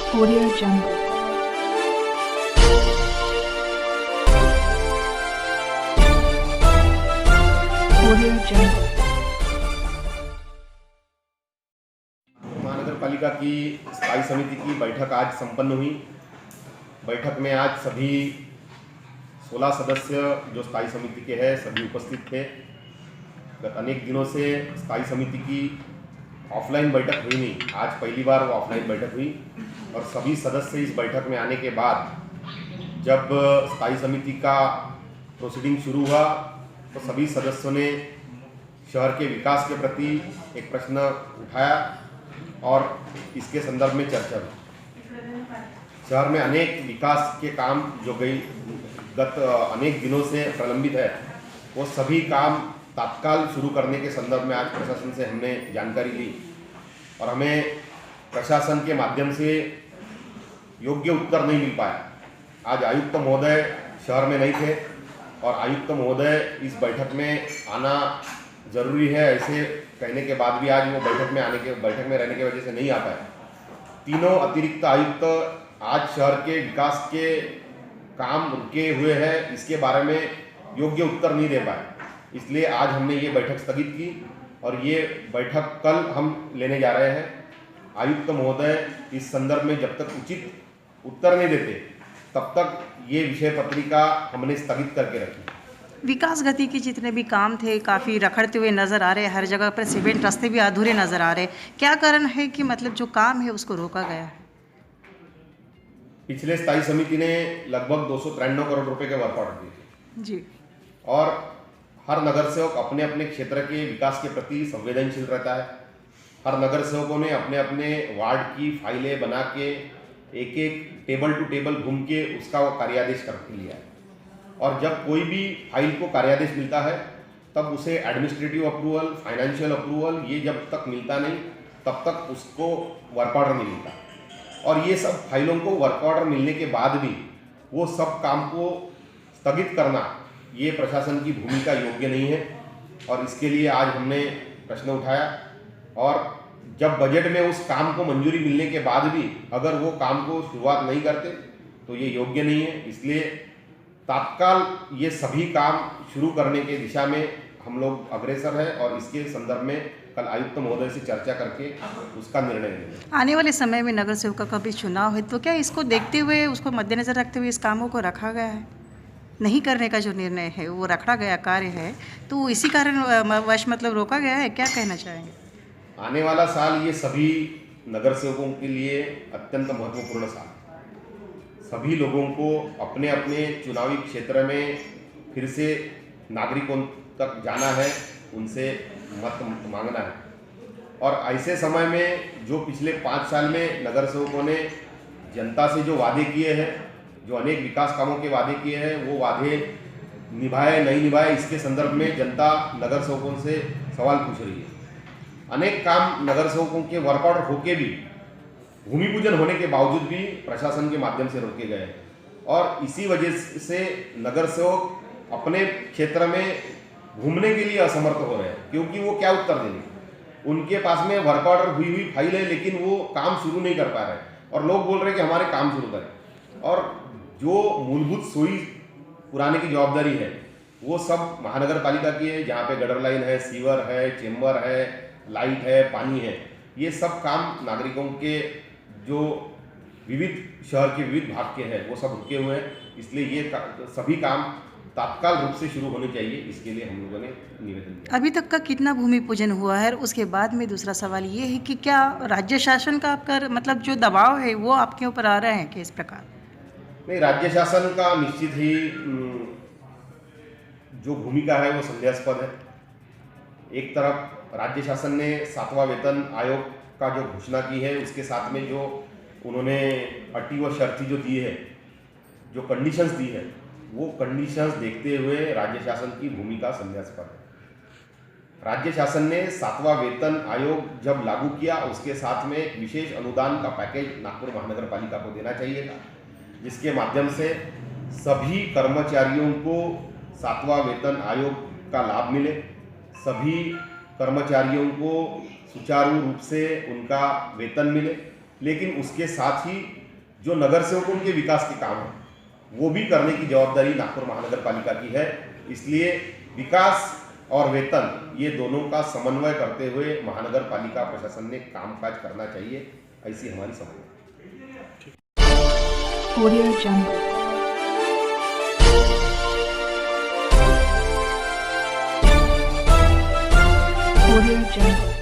Audio Jungle. Audio Jungle. महानगर पालिका की स्थायी समिति की बैठक आज संपन्न हुई। बैठक में आज सभी 16 सदस्य जो स्थायी समिति के हैं सभी उपस्थित थे। गत अनेक दिनों से स्थायी समिति की ऑफलाइन बैठक हुई नहीं, आज पहली बार वो ऑफलाइन बैठक हुई और सभी सदस्य इस बैठक में आने के बाद जब स्थायी समिति का प्रोसीडिंग शुरू हुआ तो सभी सदस्यों ने शहर के विकास के प्रति एक प्रश्न उठाया और इसके संदर्भ में चर्चा हुई। शहर में अनेक विकास के काम जो गत अनेक दिनों से प्रलंबित है वो सभी काम तत्काल शुरू करने के संदर्भ में आज प्रशासन से हमने जानकारी ली और हमें प्रशासन के माध्यम से योग्य उत्तर नहीं मिल पाया। आज आयुक्त महोदय शहर में नहीं थे और आयुक्त महोदय इस बैठक में आना जरूरी है ऐसे कहने के बाद भी आज वो बैठक में रहने की वजह से नहीं आ पाए। तीनों अतिरिक्त आयुक्त आज शहर के विकास के काम रुके हुए हैं, इसके बारे में योग्य उत्तर नहीं दे पाए, इसलिए आज हमने ये बैठक स्थगित की और ये बैठक कल हम लेने जा रहे हैं। आयुक्त महोदय इस संदर्भ में जब तक उचित उत्तर नहीं देते तब तक ये विषय पत्रिका हमने स्थगित करके रखी। विकास गति के जितने भी काम थे काफ़ी रखड़ते हुए नज़र आ रहे हैं, हर जगह पर सीमेंट रास्ते भी अधूरे नज़र आ रहे हैं। क्या कारण है कि मतलब जो काम है उसको रोका गया है? पिछले स्थायी समिति ने लगभग 293 करोड़ रुपए के वर्क ऑर्डर दिए थे जी, और हर नगर सेवक अपने अपने क्षेत्र के विकास के प्रति संवेदनशील रहता है। हर नगर सेवकों ने अपने अपने वार्ड की फाइलें बना के एक एक टेबल टू टेबल घूम के उसका वो कार्यादेश करके लिया है और जब कोई भी फाइल को कार्यादेश मिलता है तब उसे एडमिनिस्ट्रेटिव अप्रूवल, फाइनेंशियल अप्रूवल ये जब तक मिलता नहीं तब तक उसको वर्क ऑर्डर नहीं मिलता और ये सब फाइलों को वर्क ऑर्डर मिलने के बाद भी वो सब काम को स्थगित करना ये प्रशासन की भूमिका योग्य नहीं है और इसके लिए आज हमने प्रश्न उठाया और जब बजट में उस काम को मंजूरी मिलने के बाद भी अगर वो काम को शुरुआत नहीं करते तो ये योग्य नहीं है। इसलिए तत्काल ये सभी काम शुरू करने के दिशा में हम लोग अग्रसर हैं और इसके संदर्भ में कल आयुक्त महोदय से चर्चा करके उसका निर्णय लेंगे। आने वाले समय में नगर सेवकों का भी चुनाव है तो क्या इसको देखते हुए उसको मद्देनज़र रखते हुए इस कामों को रखा गया है? नहीं करने का जो निर्णय है वो रखा गया कार्य है तो इसी कारण वश मतलब रोका गया है, क्या कहना चाहेंगे? आने वाला साल ये सभी नगर सेवकों के लिए अत्यंत महत्वपूर्ण साल। सभी लोगों को अपने अपने चुनावी क्षेत्र में फिर से नागरिकों तक जाना है, उनसे मत मांगना है और ऐसे समय में जो पिछले 5 साल में नगर सेवकों ने जनता से जो वादे किए हैं, जो अनेक विकास कामों के वादे किए हैं, वो वादे निभाए नहीं निभाए इसके संदर्भ में जनता नगर सेवकों से सवाल पूछ रही है। अनेक काम नगर सेवकों के वर्क ऑर्डर होके भी भूमि पूजन होने के बावजूद भी प्रशासन के माध्यम से रोके गए और इसी वजह से नगर सेवक अपने क्षेत्र में घूमने के लिए असमर्थ हो रहे हैं क्योंकि वो क्या उत्तर देंगे। उनके पास में वर्क ऑर्डर हुई फाइल है लेकिन वो काम शुरू नहीं कर पा रहे और लोग बोल रहे हैं कि हमारे काम शुरू करें और जो मूलभूत सोई पुराने की जवाबदारी है वो सब महानगर पालिका की है, जहाँ पे गटर लाइन है, सीवर है, चेम्बर है, लाइट है, पानी है, ये सब काम नागरिकों के जो विविध शहर के विविध भाग के हैं वो सब रुके हुए हैं। इसलिए ये सभी काम तत्काल रूप से शुरू होने चाहिए, इसके लिए हम लोगों ने निवेदन किया। अभी तक का कितना भूमि पूजन हुआ है? उसके बाद में दूसरा सवाल ये है कि क्या राज्य शासन का आपका मतलब जो दबाव है वो आपके ऊपर आ रहा है कि इस प्रकार? नहीं, राज्य शासन का निश्चित ही जो भूमिका है वो संदेहास्पद है। एक तरफ राज्य शासन ने 7वां वेतन आयोग का जो घोषणा की है उसके साथ में जो उन्होंने अटी व शर्ती जो दी है, जो कंडीशंस दी है, वो कंडीशंस देखते हुए राज्य शासन की भूमिका संदेहास्पद है। राज्य शासन ने 7वां वेतन आयोग जब लागू किया उसके साथ में एक विशेष अनुदान का पैकेज नागपुर महानगर पालिका को देना चाहिए था, जिसके माध्यम से सभी कर्मचारियों को 7वां वेतन आयोग का लाभ मिले, सभी कर्मचारियों को सुचारू रूप से उनका वेतन मिले, लेकिन उसके साथ ही जो नगर सेवकों के विकास के काम हैं वो भी करने की जवाबदारी नागपुर महानगर पालिका की है। इसलिए विकास और वेतन ये दोनों का समन्वय करते हुए महानगर पालिका प्रशासन ने कामकाज करना चाहिए, ऐसी हमारी समझ है। Audio Jungle. Audio Jungle.